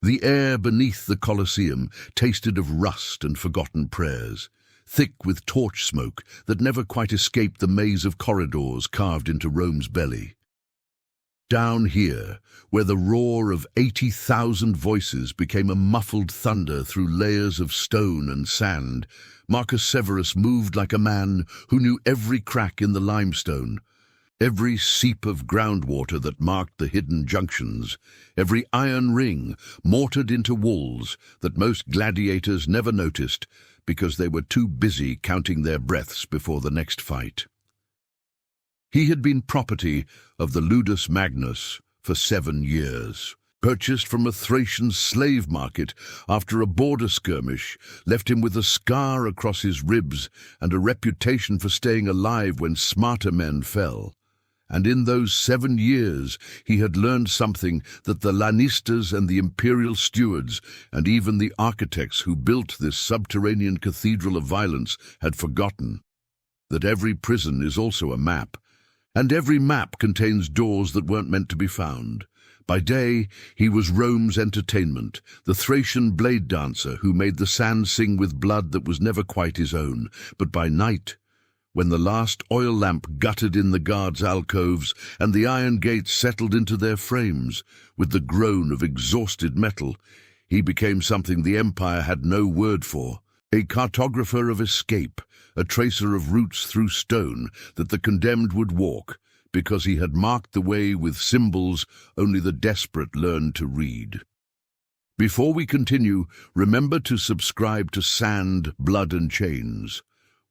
The air beneath the Colosseum tasted of rust and forgotten prayers, thick with torch smoke that never quite escaped the maze of corridors carved into Rome's belly. Down here, where the roar of 80,000 voices became a muffled thunder through layers of stone and sand, Marcus Severus moved like a man who knew every crack in the limestone, every seep of groundwater that marked the hidden junctions, every iron ring mortared into walls that most gladiators never noticed because they were too busy counting their breaths before the next fight. He had been property of the Ludus Magnus for 7 years. Purchased from a Thracian slave market after a border skirmish left him with a scar across his ribs and a reputation for staying alive when smarter men fell. And in those 7 years he had learned something that the Lannistas and the imperial stewards and even the architects who built this subterranean cathedral of violence had forgotten: that every prison is also a map, and every map contains doors that weren't meant to be found. By day, he was Rome's entertainment, the Thracian blade dancer who made the sand sing with blood that was never quite his own. But by night, when the last oil lamp guttered in the guards' alcoves and the iron gates settled into their frames with the groan of exhausted metal, he became something the Empire had no word for: a cartographer of escape, a tracer of routes through stone that the condemned would walk, because he had marked the way with symbols only the desperate learned to read. Before we continue, remember to subscribe to Sand, Blood and Chains,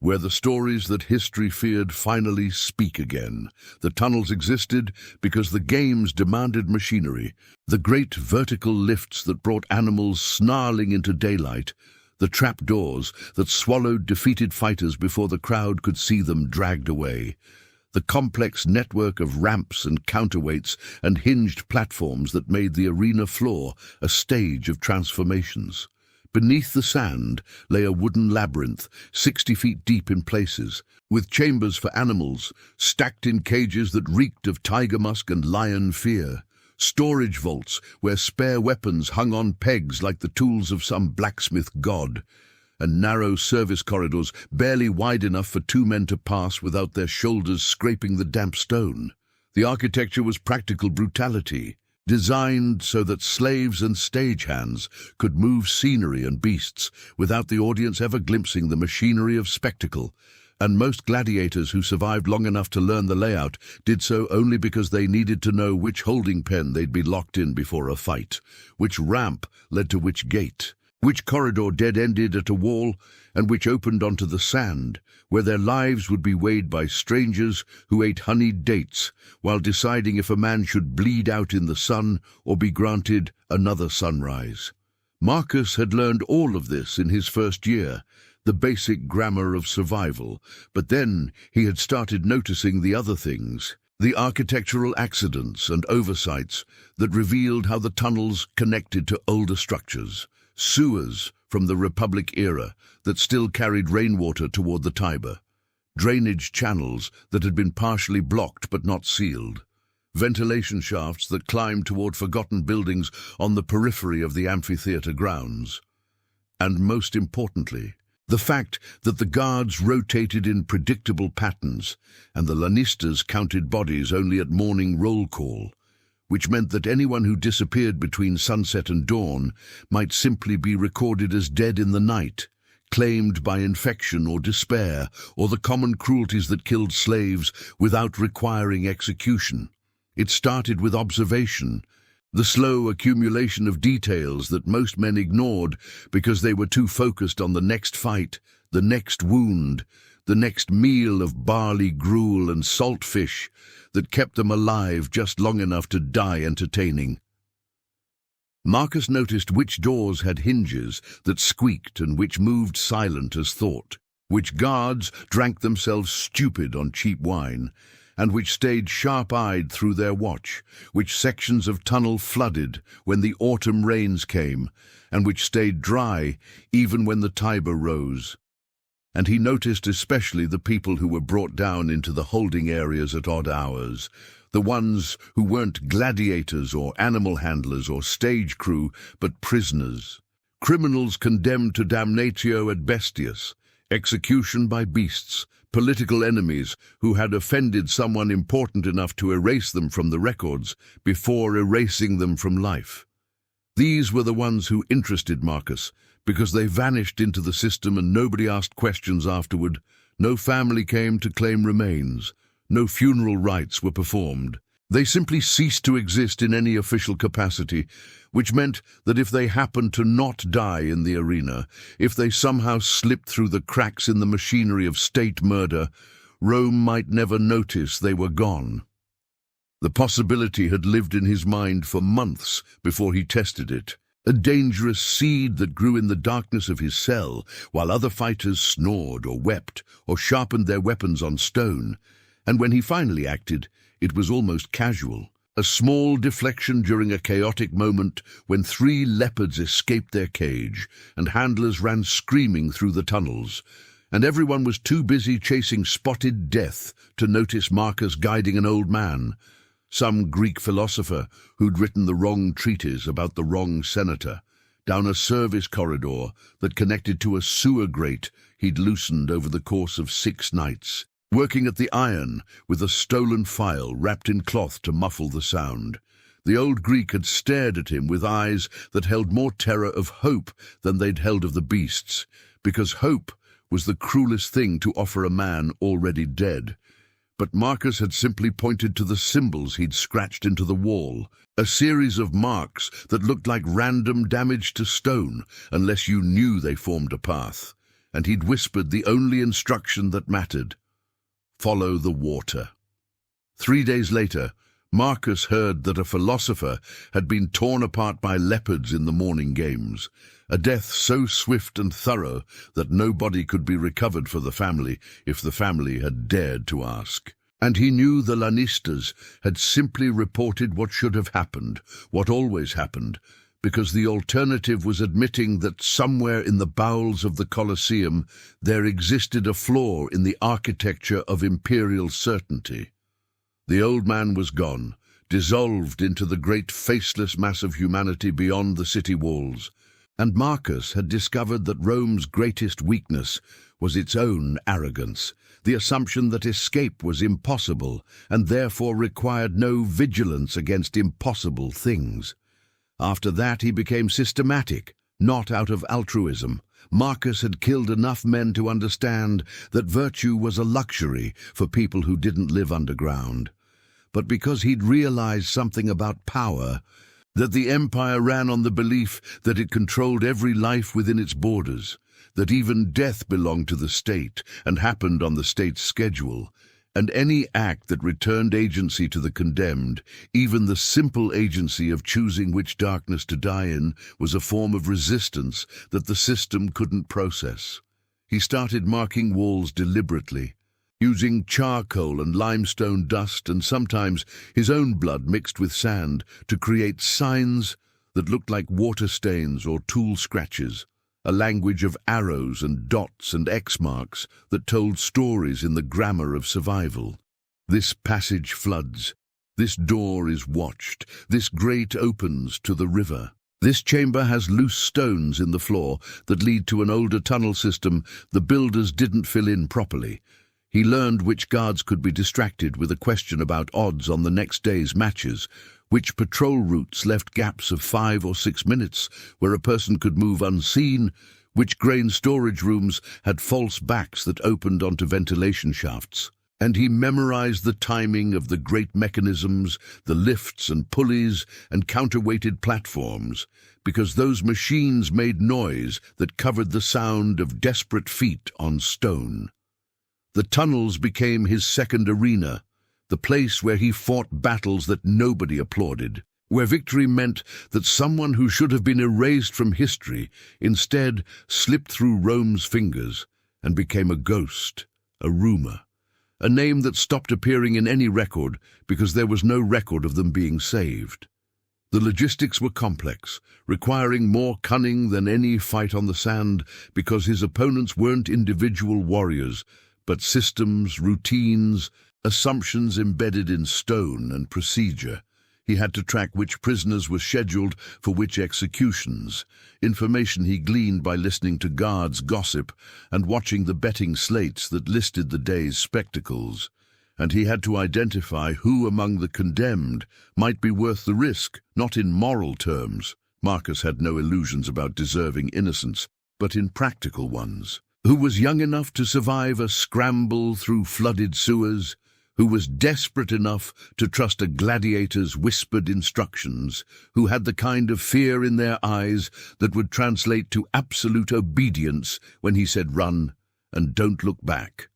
where the stories that history feared finally speak again. The tunnels existed because the games demanded machinery, the great vertical lifts that brought animals snarling into daylight, the trapdoors that swallowed defeated fighters before the crowd could see them dragged away, the complex network of ramps and counterweights and hinged platforms that made the arena floor a stage of transformations. Beneath the sand lay a wooden labyrinth, 60 feet deep in places, with chambers for animals, stacked in cages that reeked of tiger musk and lion fear, storage vaults where spare weapons hung on pegs like the tools of some blacksmith god, and narrow service corridors barely wide enough for 2 men to pass without their shoulders scraping the damp stone. The architecture was practical brutality, designed so that slaves and stagehands could move scenery and beasts without the audience ever glimpsing the machinery of spectacle, and most gladiators who survived long enough to learn the layout did so only because they needed to know which holding pen they'd be locked in before a fight, which ramp led to which gate, which corridor dead-ended at a wall, and which opened onto the sand, where their lives would be weighed by strangers who ate honeyed dates while deciding if a man should bleed out in the sun or be granted another sunrise. Marcus had learned all of this in his first year, the basic grammar of survival, but then he had started noticing the other things, the architectural accidents and oversights that revealed how the tunnels connected to older structures, sewers from the Republic era that still carried rainwater toward the Tiber, drainage channels that had been partially blocked but not sealed, ventilation shafts that climbed toward forgotten buildings on the periphery of the amphitheater grounds, and most importantly, the fact that the guards rotated in predictable patterns and the Lannistas counted bodies only at morning roll call, which meant that anyone who disappeared between sunset and dawn might simply be recorded as dead in the night, claimed by infection or despair or the common cruelties that killed slaves without requiring execution. It started with observation, the slow accumulation of details that most men ignored because they were too focused on the next fight, the next wound, the next meal of barley gruel and salt fish that kept them alive just long enough to die entertaining. Marcus noticed which doors had hinges that squeaked and which moved silent as thought, which guards drank themselves stupid on cheap wine, and which stayed sharp-eyed through their watch, which sections of tunnel flooded when the autumn rains came, and which stayed dry even when the Tiber rose. And he noticed especially the people who were brought down into the holding areas at odd hours, The ones who weren't gladiators or animal handlers or stage crew, but prisoners. Criminals condemned to damnatio ad bestias, execution by beasts, political enemies who had offended someone important enough to erase them from the records before erasing them from life. These were the ones who interested Marcus, because they vanished into the system and nobody asked questions afterward. No family came to claim remains. No funeral rites were performed. They simply ceased to exist in any official capacity, which meant that if they happened to not die in the arena, if they somehow slipped through the cracks in the machinery of state murder, Rome might never notice they were gone. The possibility had lived in his mind for months before he tested it, a dangerous seed that grew in the darkness of his cell while other fighters snored or wept or sharpened their weapons on stone. And when he finally acted, it was almost casual. A small deflection during a chaotic moment when 3 leopards escaped their cage and handlers ran screaming through the tunnels, and everyone was too busy chasing spotted death to notice Marcus guiding an old man, some Greek philosopher who'd written the wrong treatise about the wrong senator, down a service corridor that connected to a sewer grate he'd loosened over the course of 6 nights, working at the iron with a stolen file wrapped in cloth to muffle the sound. The old Greek had stared at him with eyes that held more terror of hope than they'd held of the beasts, because hope was the cruelest thing to offer a man already dead. But Marcus had simply pointed to the symbols he'd scratched into the wall, a series of marks that looked like random damage to stone unless you knew they formed a path, and he'd whispered the only instruction that mattered: follow the water. 3 days later, Marcus heard that a philosopher had been torn apart by leopards in the morning games, a death so swift and thorough that nobody could be recovered for the family if the family had dared to ask. And he knew the Lanistas had simply reported what should have happened, what always happened, because the alternative was admitting that somewhere in the bowels of the Colosseum there existed a flaw in the architecture of imperial certainty. The old man was gone, dissolved into the great faceless mass of humanity beyond the city walls, and Marcus had discovered that Rome's greatest weakness was its own arrogance, the assumption that escape was impossible and therefore required no vigilance against impossible things. After that he became systematic, not out of altruism. Marcus had killed enough men to understand that virtue was a luxury for people who didn't live underground. But because he'd realized something about power, that the empire ran on the belief that it controlled every life within its borders, that even death belonged to the state and happened on the state's schedule, and any act that returned agency to the condemned, even the simple agency of choosing which darkness to die in, was a form of resistance that the system couldn't process. He started marking walls deliberately, using charcoal and limestone dust and sometimes his own blood mixed with sand to create signs that looked like water stains or tool scratches, a language of arrows and dots and X marks that told stories in the grammar of survival. This passage floods. This door is watched. This grate opens to the river. This chamber has loose stones in the floor that lead to an older tunnel system the builders didn't fill in properly. He learned which guards could be distracted with a question about odds on the next day's matches, which patrol routes left gaps of 5 or 6 minutes where a person could move unseen, which grain storage rooms had false backs that opened onto ventilation shafts. And he memorized the timing of the great mechanisms, the lifts and pulleys and counterweighted platforms, because those machines made noise that covered the sound of desperate feet on stone. The tunnels became his second arena, the place where he fought battles that nobody applauded, where victory meant that someone who should have been erased from history instead slipped through Rome's fingers and became a ghost, a rumor, a name that stopped appearing in any record because there was no record of them being saved. The logistics were complex, requiring more cunning than any fight on the sand because his opponents weren't individual warriors, but systems, routines, assumptions embedded in stone and procedure. He had to track which prisoners were scheduled for which executions, information he gleaned by listening to guards gossip and watching the betting slates that listed the day's spectacles. And he had to identify who among the condemned might be worth the risk, not in moral terms. Marcus had no illusions about deserving innocence, but in practical ones. Who was young enough to survive a scramble through flooded sewers, who was desperate enough to trust a gladiator's whispered instructions, who had the kind of fear in their eyes that would translate to absolute obedience when he said run and don't look back.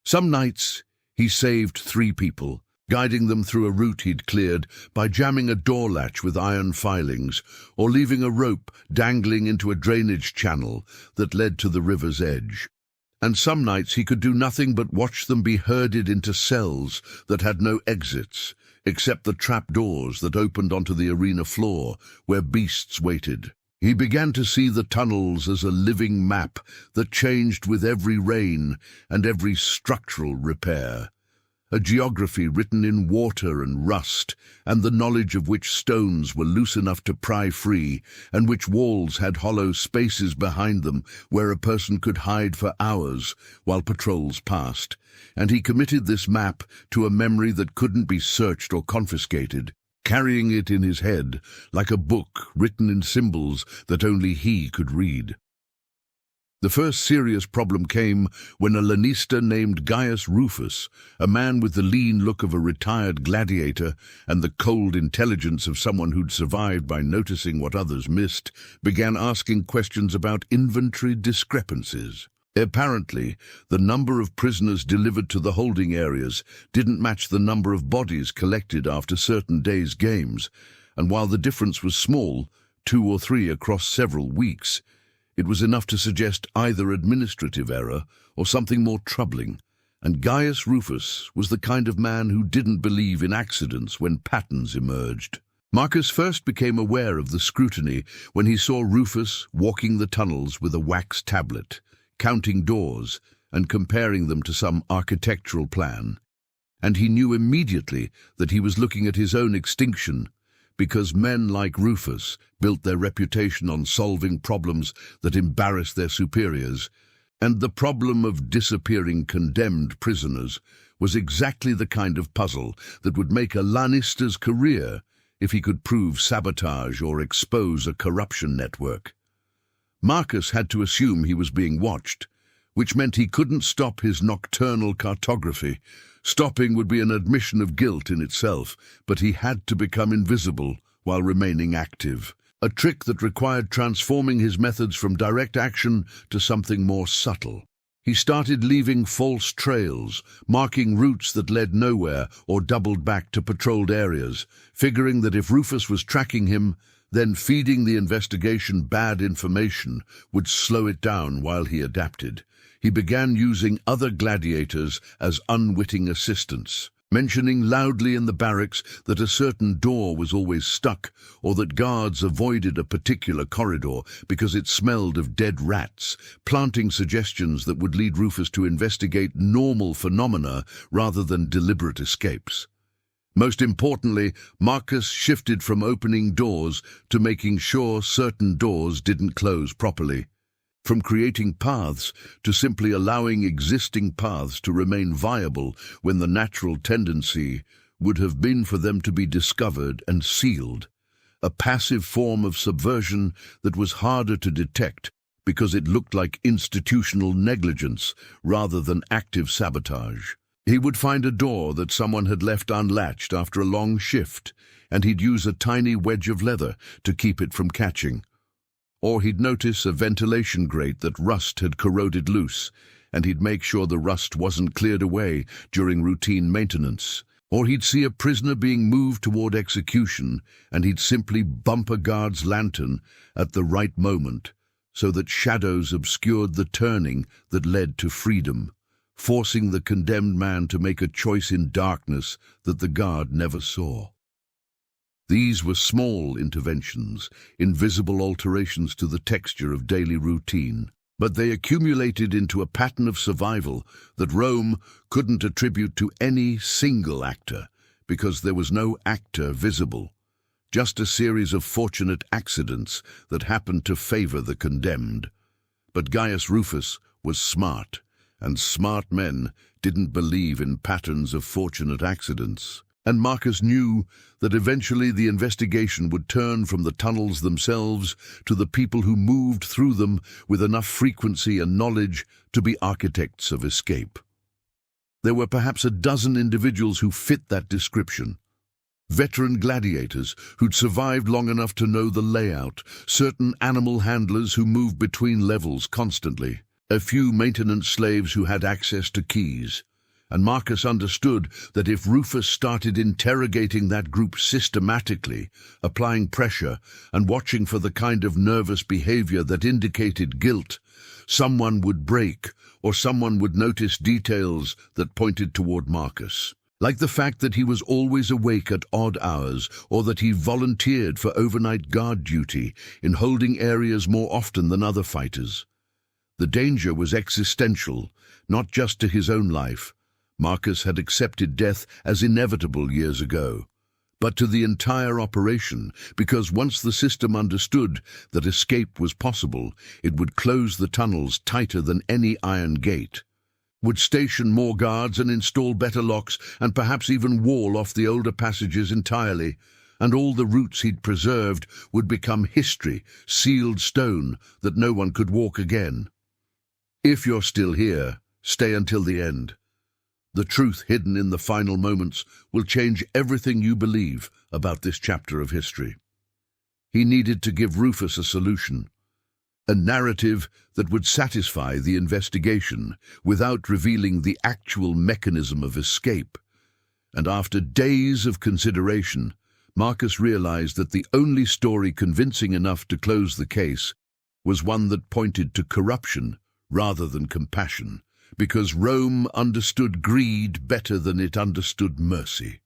Some nights he saved 3 people, guiding them through a route he'd cleared by jamming a door latch with iron filings or leaving a rope dangling into a drainage channel that led to the river's edge. And some nights he could do nothing but watch them be herded into cells that had no exits, except the trapdoors that opened onto the arena floor where beasts waited. He began to see the tunnels as a living map that changed with every rain and every structural repair. A geography written in water and rust, and the knowledge of which stones were loose enough to pry free, and which walls had hollow spaces behind them where a person could hide for hours while patrols passed. And he committed this map to a memory that couldn't be searched or confiscated, carrying it in his head like a book written in symbols that only he could read. The first serious problem came when a lanista named Gaius Rufus, a man with the lean look of a retired gladiator and the cold intelligence of someone who'd survived by noticing what others missed, began asking questions about inventory discrepancies. Apparently, the number of prisoners delivered to the holding areas didn't match the number of bodies collected after certain days' games, and while the difference was small, 2 or 3 across several weeks, it was enough to suggest either administrative error or something more troubling, and Gaius Rufus was the kind of man who didn't believe in accidents when patterns emerged. Marcus first became aware of the scrutiny when he saw Rufus walking the tunnels with a wax tablet, counting doors and comparing them to some architectural plan. And he knew immediately that he was looking at his own extinction, because men like Rufus built their reputation on solving problems that embarrassed their superiors, and the problem of disappearing condemned prisoners was exactly the kind of puzzle that would make a Lannister's career if he could prove sabotage or expose a corruption network. Marcus had to assume he was being watched, which meant he couldn't stop his nocturnal cartography. Stopping would be an admission of guilt in itself, but he had to become invisible while remaining active, a trick that required transforming his methods from direct action to something more subtle. He started leaving false trails, marking routes that led nowhere or doubled back to patrolled areas, figuring that if Rufus was tracking him, then feeding the investigation bad information would slow it down while he adapted. He began using other gladiators as unwitting assistants, mentioning loudly in the barracks that a certain door was always stuck or that guards avoided a particular corridor because it smelled of dead rats, planting suggestions that would lead Rufus to investigate normal phenomena rather than deliberate escapes. Most importantly, Marcus shifted from opening doors to making sure certain doors didn't close properly, from creating paths to simply allowing existing paths to remain viable when the natural tendency would have been for them to be discovered and sealed, a passive form of subversion that was harder to detect because it looked like institutional negligence rather than active sabotage. He would find a door that someone had left unlatched after a long shift, and he'd use a tiny wedge of leather to keep it from catching. Or he'd notice a ventilation grate that rust had corroded loose, and he'd make sure the rust wasn't cleared away during routine maintenance. Or he'd see a prisoner being moved toward execution, and he'd simply bump a guard's lantern at the right moment, so that shadows obscured the turning that led to freedom, forcing the condemned man to make a choice in darkness that the guard never saw. These were small interventions, invisible alterations to the texture of daily routine. But they accumulated into a pattern of survival that Rome couldn't attribute to any single actor, because there was no actor visible, just a series of fortunate accidents that happened to favor the condemned. But Gaius Rufus was smart, and smart men didn't believe in patterns of fortunate accidents. And Marcus knew that eventually the investigation would turn from the tunnels themselves to the people who moved through them with enough frequency and knowledge to be architects of escape. There were perhaps a dozen individuals who fit that description. Veteran gladiators who'd survived long enough to know the layout, certain animal handlers who moved between levels constantly, a few maintenance slaves who had access to keys. And Marcus understood that if Rufus started interrogating that group systematically, applying pressure and watching for the kind of nervous behavior that indicated guilt, someone would break, or someone would notice details that pointed toward Marcus. Like the fact that he was always awake at odd hours, or that he volunteered for overnight guard duty in holding areas more often than other fighters. The danger was existential, not just to his own life. Marcus had accepted death as inevitable years ago, but to the entire operation, because once the system understood that escape was possible, it would close the tunnels tighter than any iron gate, would station more guards and install better locks, and perhaps even wall off the older passages entirely, and all the routes he'd preserved would become history, sealed stone that no one could walk again. If you're still here, stay until the end. The truth hidden in the final moments will change everything you believe about this chapter of history. He needed to give Rufus a solution, a narrative that would satisfy the investigation without revealing the actual mechanism of escape. And after days of consideration, Marcus realized that the only story convincing enough to close the case was one that pointed to corruption rather than compassion, because Rome understood greed better than it understood mercy.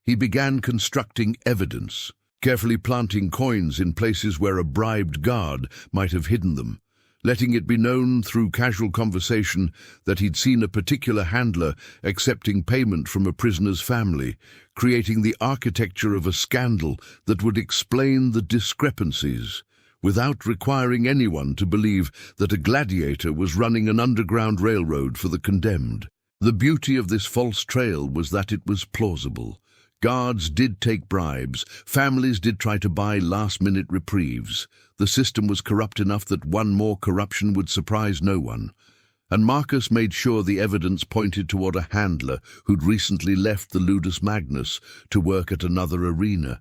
He began constructing evidence, carefully planting coins in places where a bribed guard might have hidden them, letting it be known through casual conversation that he'd seen a particular handler accepting payment from a prisoner's family, creating the architecture of a scandal that would explain the discrepancies, without requiring anyone to believe that a gladiator was running an underground railroad for the condemned. The beauty of this false trail was that it was plausible. Guards did take bribes, families did try to buy last-minute reprieves. The system was corrupt enough that one more corruption would surprise no one. And Marcus made sure the evidence pointed toward a handler who'd recently left the Ludus Magnus to work at another arena.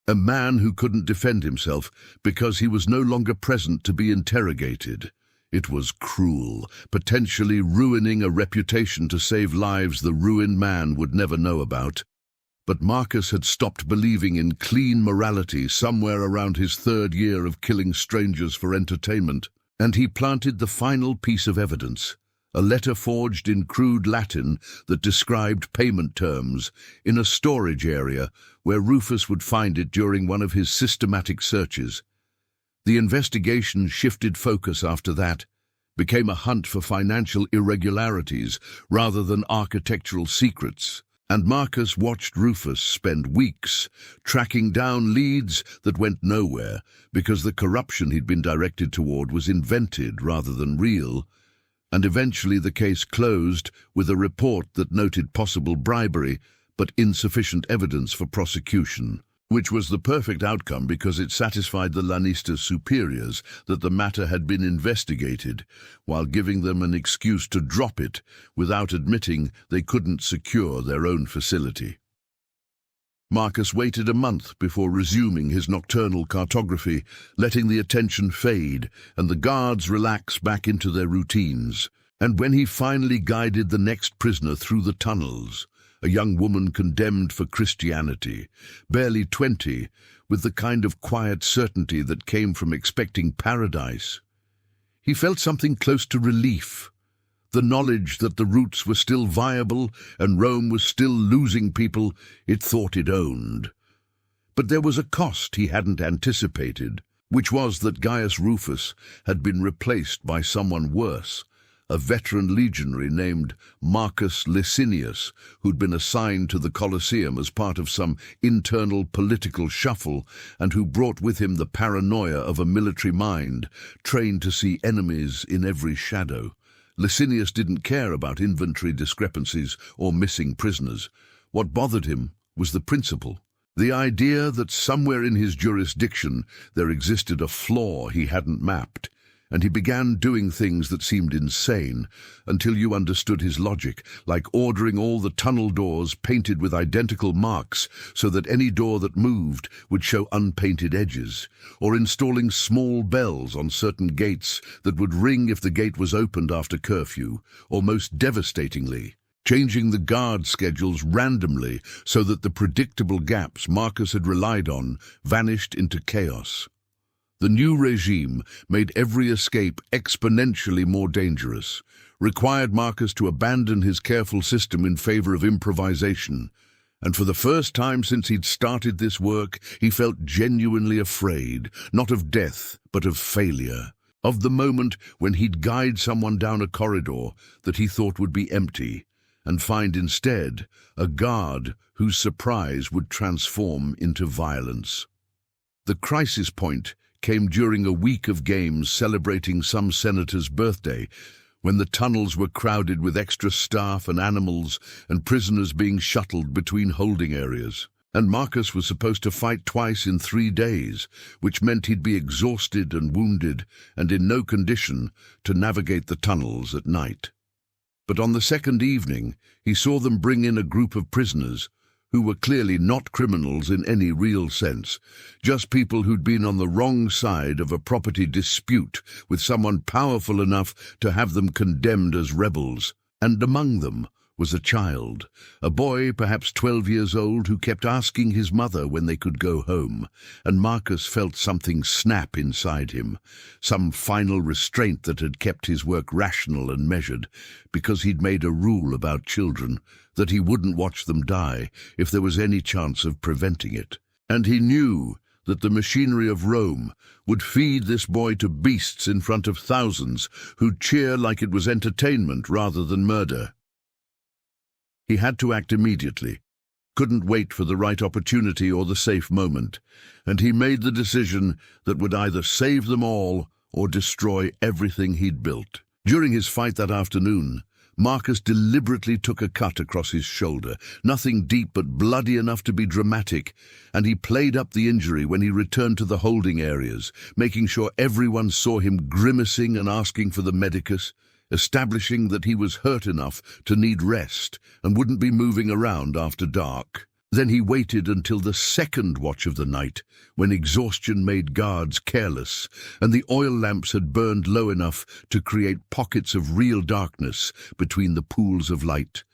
A man who couldn't defend himself because he was no longer present to be interrogated. It was cruel, potentially ruining a reputation to save lives the ruined man would never know about. But Marcus had stopped believing in clean morality somewhere around his third year of killing strangers for entertainment, and he planted the final piece of evidence, a letter forged in crude Latin that described payment terms in a storage area where Rufus would find it during one of his systematic searches. The investigation shifted focus after that, became a hunt for financial irregularities rather than architectural secrets, and Marcus watched Rufus spend weeks tracking down leads that went nowhere because the corruption he'd been directed toward was invented rather than real. And eventually the case closed with a report that noted possible bribery but insufficient evidence for prosecution, which was the perfect outcome because it satisfied the Lannister superiors that the matter had been investigated, while giving them an excuse to drop it without admitting they couldn't secure their own facility. Marcus waited a month before resuming his nocturnal cartography, letting the attention fade and the guards relax back into their routines. And when he finally guided the next prisoner through the tunnels, a young woman condemned for Christianity, barely 20, with the kind of quiet certainty that came from expecting paradise, he felt something close to relief. The knowledge that the routes were still viable and Rome was still losing people it thought it owned. But there was a cost he hadn't anticipated. which was that Gaius Rufus had been replaced by someone worse, a veteran legionary named Marcus Licinius, who'd been assigned to the Colosseum as part of some internal political shuffle and who brought with him the paranoia of a military mind, trained to see enemies in every shadow. Licinius didn't care about inventory discrepancies or missing prisoners. What bothered him was the principle. The idea that somewhere in his jurisdiction there existed a flaw he hadn't mapped, and he began doing things that seemed insane until you understood his logic, like ordering all the tunnel doors painted with identical marks so that any door that moved would show unpainted edges, or installing small bells on certain gates that would ring if the gate was opened after curfew, or most devastatingly, changing the guard schedules randomly so that the predictable gaps Marcus had relied on vanished into chaos. The new regime made every escape exponentially more dangerous, required Marcus to abandon his careful system in favor of improvisation, and for the first time since he'd started this work, he felt genuinely afraid, not of death, but of failure, of the moment when he'd guide someone down a corridor that he thought would be empty, and find instead a guard whose surprise would transform into violence. The crisis point came during a week of games celebrating some senator's birthday, when the tunnels were crowded with extra staff and animals and prisoners being shuttled between holding areas. And Marcus was supposed to fight twice in 3 days, which meant he'd be exhausted and wounded and in no condition to navigate the tunnels at night. But on the second evening, he saw them bring in a group of prisoners who were clearly not criminals in any real sense, just people who'd been on the wrong side of a property dispute with someone powerful enough to have them condemned as rebels. And among them was a child, a boy perhaps 12 years old who kept asking his mother when they could go home, and Marcus felt something snap inside him, some final restraint that had kept his work rational and measured, because he'd made a rule about children, that he wouldn't watch them die if there was any chance of preventing it. And he knew that the machinery of Rome would feed this boy to beasts in front of thousands who'd cheer like it was entertainment rather than murder. He had to act immediately, couldn't wait for the right opportunity or the safe moment, and he made the decision that would either save them all or destroy everything he'd built. During his fight that afternoon, Marcus deliberately took a cut across his shoulder, nothing deep but bloody enough to be dramatic, and he played up the injury when he returned to the holding areas, making sure everyone saw him grimacing and asking for the medicus, establishing that he was hurt enough to need rest and wouldn't be moving around after dark. Then he waited until the second watch of the night, when exhaustion made guards careless and the oil lamps had burned low enough to create pockets of real darkness between the pools of light.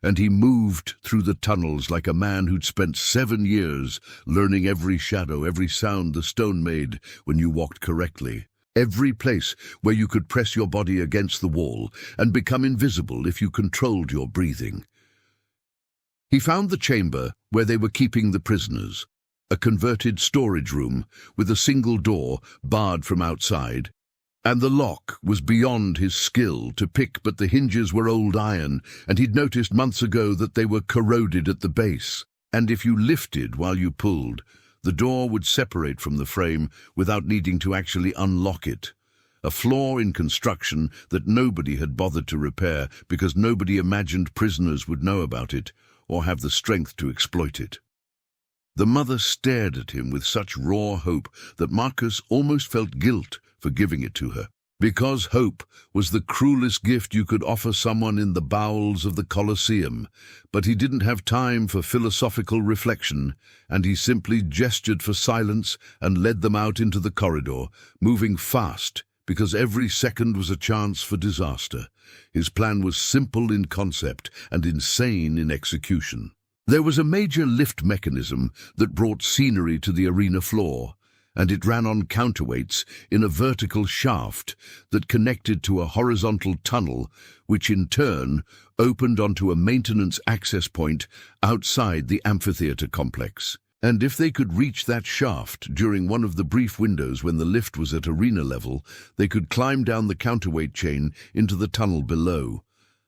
And he moved through the tunnels like a man who'd spent 7 years learning every shadow, every sound the stone made when you walked correctly. Every place where you could press your body against the wall and become invisible if you controlled your breathing. He found the chamber where they were keeping the prisoners, a converted storage room with a single door barred from outside, and the lock was beyond his skill to pick, but the hinges were old iron, and he'd noticed months ago that they were corroded at the base, and if you lifted while you pulled, the door would separate from the frame without needing to actually unlock it, a flaw in construction that nobody had bothered to repair because nobody imagined prisoners would know about it or have the strength to exploit it. The mother stared at him with such raw hope that Marcus almost felt guilt for giving it to her, because hope was the cruelest gift you could offer someone in the bowels of the Colosseum. But he didn't have time for philosophical reflection, and he simply gestured for silence and led them out into the corridor, moving fast because every second was a chance for disaster. His plan was simple in concept and insane in execution. There was a major lift mechanism that brought scenery to the arena floor, and it ran on counterweights in a vertical shaft that connected to a horizontal tunnel, which in turn opened onto a maintenance access point outside the amphitheater complex. And if they could reach that shaft during one of the brief windows when the lift was at arena level, they could climb down the counterweight chain into the tunnel below.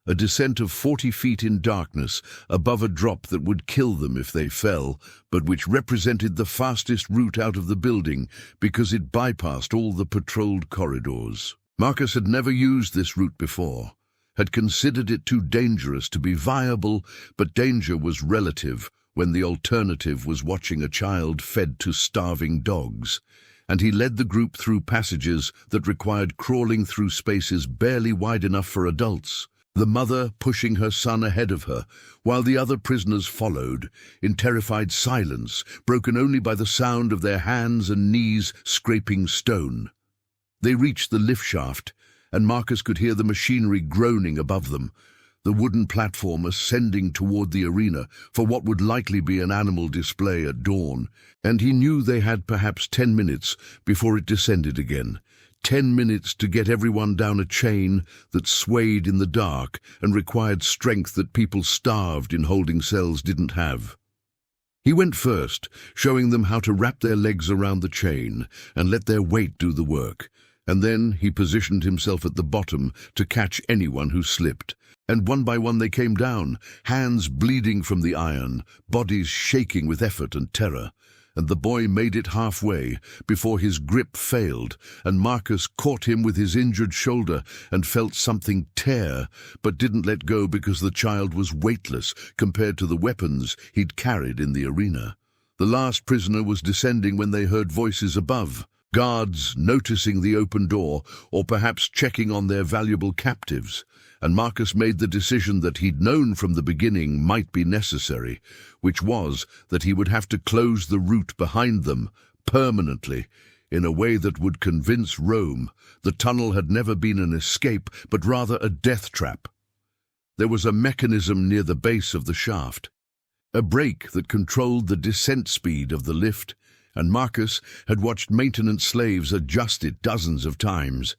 A descent of 40 feet in darkness, above a drop that would kill them if they fell, but which represented the fastest route out of the building because it bypassed all the patrolled corridors. Marcus had never used this route before, had considered it too dangerous to be viable, but danger was relative when the alternative was watching a child fed to starving dogs, and he led the group through passages that required crawling through spaces barely wide enough for adults, the mother pushing her son ahead of her, while the other prisoners followed, in terrified silence, broken only by the sound of their hands and knees scraping stone. They reached the lift shaft, and Marcus could hear the machinery groaning above them, the wooden platform ascending toward the arena for what would likely be an animal display at dawn, and he knew they had perhaps 10 minutes before it descended again. 10 minutes to get everyone down a chain that swayed in the dark and required strength that people starved in holding cells didn't have. He went first, showing them how to wrap their legs around the chain and let their weight do the work, and then he positioned himself at the bottom to catch anyone who slipped. And one by one they came down, hands bleeding from the iron, bodies shaking with effort and terror. And the boy made it halfway before his grip failed, and Marcus caught him with his injured shoulder and felt something tear, but didn't let go because the child was weightless compared to the weapons he'd carried in the arena. The last prisoner was descending when they heard voices above, guards noticing the open door or perhaps checking on their valuable captives. And Marcus made the decision that he'd known from the beginning might be necessary, which was that he would have to close the route behind them permanently, in a way that would convince Rome the tunnel had never been an escape, but rather a death trap. There was a mechanism near the base of the shaft, a brake that controlled the descent speed of the lift, and Marcus had watched maintenance slaves adjust it dozens of times.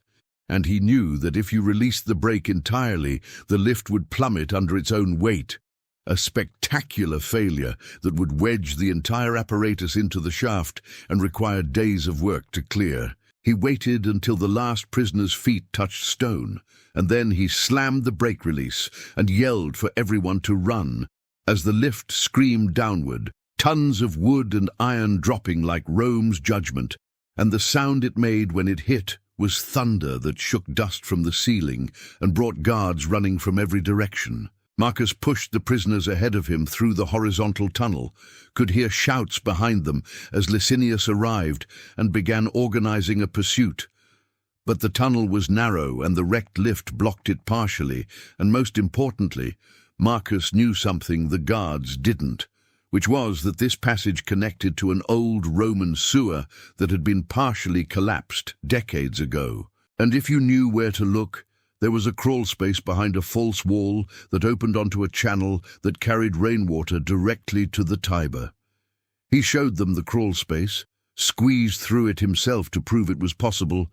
And he knew that if you released the brake entirely, the lift would plummet under its own weight, a spectacular failure that would wedge the entire apparatus into the shaft and require days of work to clear. He waited until the last prisoner's feet touched stone, and then he slammed the brake release and yelled for everyone to run. As the lift screamed downward, tons of wood and iron dropping like Rome's judgment, and the sound it made when it hit was thunder that shook dust from the ceiling and brought guards running from every direction. Marcus pushed the prisoners ahead of him through the horizontal tunnel, could hear shouts behind them as Licinius arrived and began organizing a pursuit. But the tunnel was narrow and the wrecked lift blocked it partially, and most importantly, Marcus knew something the guards didn't, which was that this passage connected to an old Roman sewer that had been partially collapsed decades ago. And if you knew where to look, there was a crawl space behind a false wall that opened onto a channel that carried rainwater directly to the Tiber. He showed them the crawl space, squeezed through it himself to prove it was possible,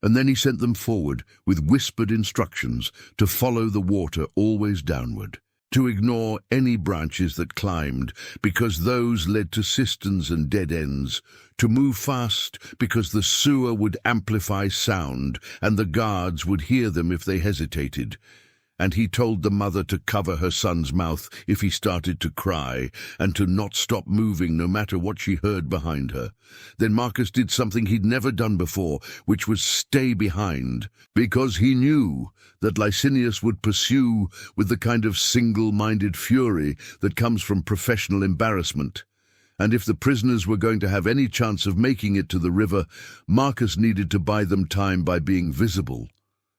and then he sent them forward with whispered instructions to follow the water always downward, to ignore any branches that climbed because those led to cisterns and dead ends, to move fast because the sewer would amplify sound and the guards would hear them if they hesitated. And he told the mother to cover her son's mouth if he started to cry and to not stop moving no matter what she heard behind her. Then Marcus did something he'd never done before, which was stay behind, because he knew that Licinius would pursue with the kind of single-minded fury that comes from professional embarrassment. And if the prisoners were going to have any chance of making it to the river, Marcus needed to buy them time by being visible,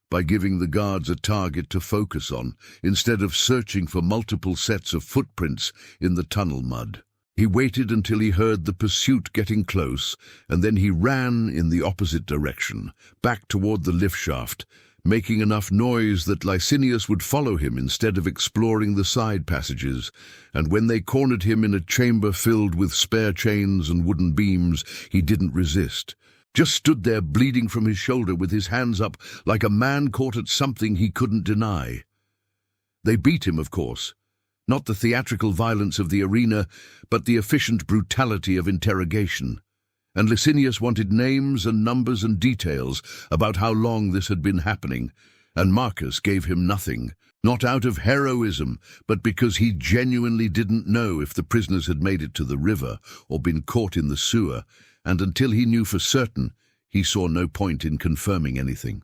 by giving the guards a target to focus on, instead of searching for multiple sets of footprints in the tunnel mud. He waited until he heard the pursuit getting close, and then he ran in the opposite direction, back toward the lift shaft, making enough noise that Licinius would follow him instead of exploring the side passages, and when they cornered him in a chamber filled with spare chains and wooden beams, he didn't resist. Just stood there bleeding from his shoulder with his hands up like a man caught at something he couldn't deny. They beat him, of course, Not the theatrical violence of the arena, but the efficient brutality of interrogation. And Licinius wanted names and numbers and details about how long this had been happening, and Marcus gave him nothing, not out of heroism, but because he genuinely didn't know if the prisoners had made it to the river or been caught in the sewer, and until he knew for certain, he saw no point in confirming anything.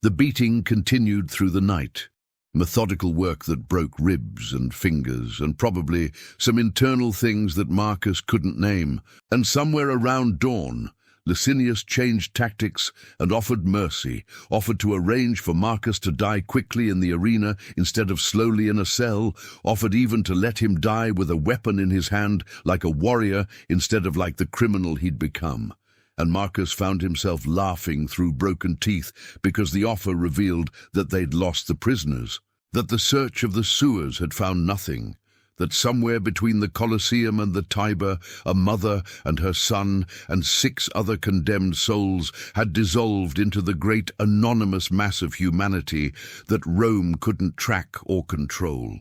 The beating continued through the night, methodical work that broke ribs and fingers and probably some internal things that Marcus couldn't name, and somewhere around dawn, Licinius changed tactics and offered mercy, offered to arrange for Marcus to die quickly in the arena instead of slowly in a cell, offered even to let him die with a weapon in his hand like a warrior instead of like the criminal he'd become. And Marcus found himself laughing through broken teeth because the offer revealed that they'd lost the prisoners, that the search of the sewers had found nothing, that somewhere between the Colosseum and the Tiber, a mother and her son and 6 other condemned souls had dissolved into the great anonymous mass of humanity that Rome couldn't track or control.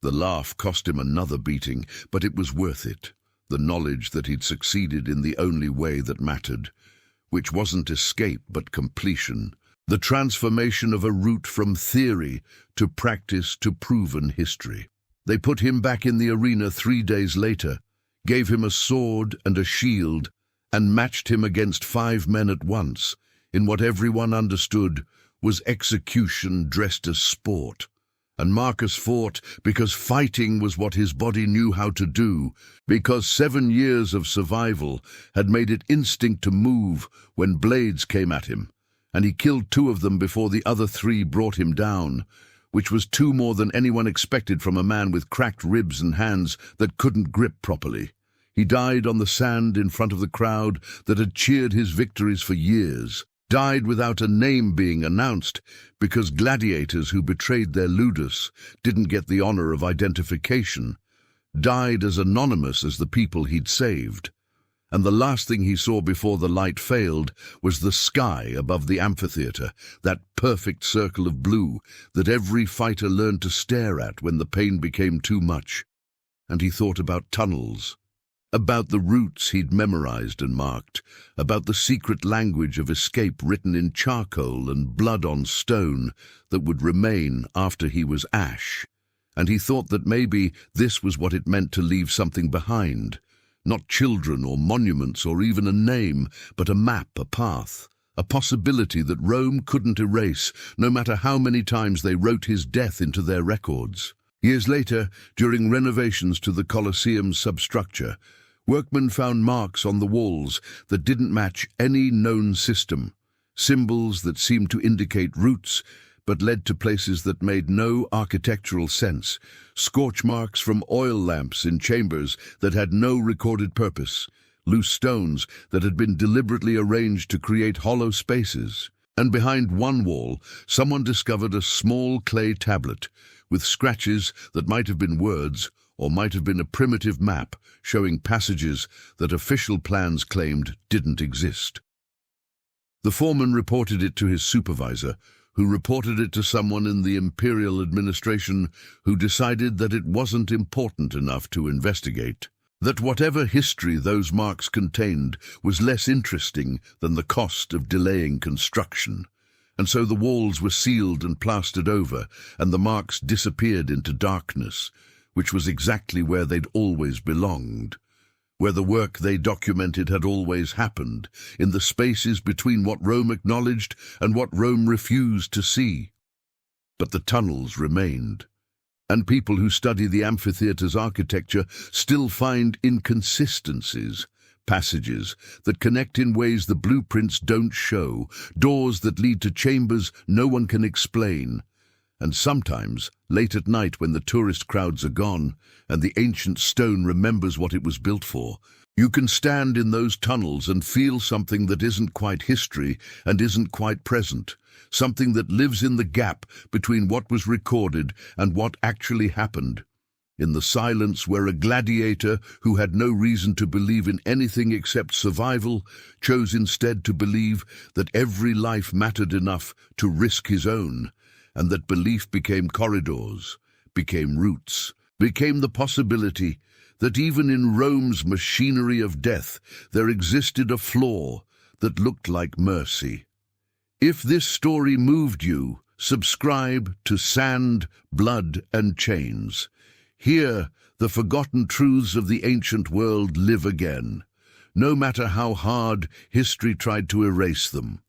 The laugh cost him another beating, but it was worth it. The knowledge that he'd succeeded in the only way that mattered, which wasn't escape but completion, the transformation of a route from theory to practice to proven history. They put him back in the arena 3 days later, gave him a sword and a shield, and matched him against 5 men at once, in what everyone understood was execution dressed as sport. And Marcus fought because fighting was what his body knew how to do, because 7 years of survival had made it instinct to move when blades came at him, and he killed 2 of them before the other 3 brought him down, which was 2 more than anyone expected from a man with cracked ribs and hands that couldn't grip properly. He died on the sand in front of the crowd that had cheered his victories for years, died without a name being announced because gladiators who betrayed their ludus didn't get the honor of identification, died as anonymous as the people he'd saved. And the last thing he saw before the light failed was the sky above the amphitheater, that perfect circle of blue that every fighter learned to stare at when the pain became too much. And he thought about tunnels, about the routes he'd memorized and marked, about the secret language of escape written in charcoal and blood on stone that would remain after he was ash. And he thought that maybe this was what it meant to leave something behind. Not children or monuments or even a name, but a map, a path, a possibility that Rome couldn't erase, no matter how many times they wrote his death into their records. Years later, during renovations to the Colosseum's substructure, workmen found marks on the walls that didn't match any known system, symbols that seemed to indicate routes but led to places that made no architectural sense, scorch marks from oil lamps in chambers that had no recorded purpose, loose stones that had been deliberately arranged to create hollow spaces. And behind one wall, someone discovered a small clay tablet with scratches that might have been words or might have been a primitive map showing passages that official plans claimed didn't exist. The foreman reported it to his supervisor, who reported it to someone in the imperial administration who decided that it wasn't important enough to investigate, that whatever history those marks contained was less interesting than the cost of delaying construction. And so the walls were sealed and plastered over, and the marks disappeared into darkness, which was exactly where they'd always belonged, where the work they documented had always happened, in the spaces between what Rome acknowledged and what Rome refused to see. But the tunnels remained, and people who study the amphitheater's architecture still find inconsistencies, passages that connect in ways the blueprints don't show, doors that lead to chambers no one can explain. And sometimes, late at night when the tourist crowds are gone and the ancient stone remembers what it was built for, you can stand in those tunnels and feel something that isn't quite history and isn't quite present, something that lives in the gap between what was recorded and what actually happened. In the silence where a gladiator who had no reason to believe in anything except survival chose instead to believe that every life mattered enough to risk his own, and that belief became corridors, became roots, became the possibility that even in Rome's machinery of death there existed a flaw that looked like mercy. If this story moved you, subscribe to Sand, Blood and Chains. Here, the forgotten truths of the ancient world live again, no matter how hard history tried to erase them.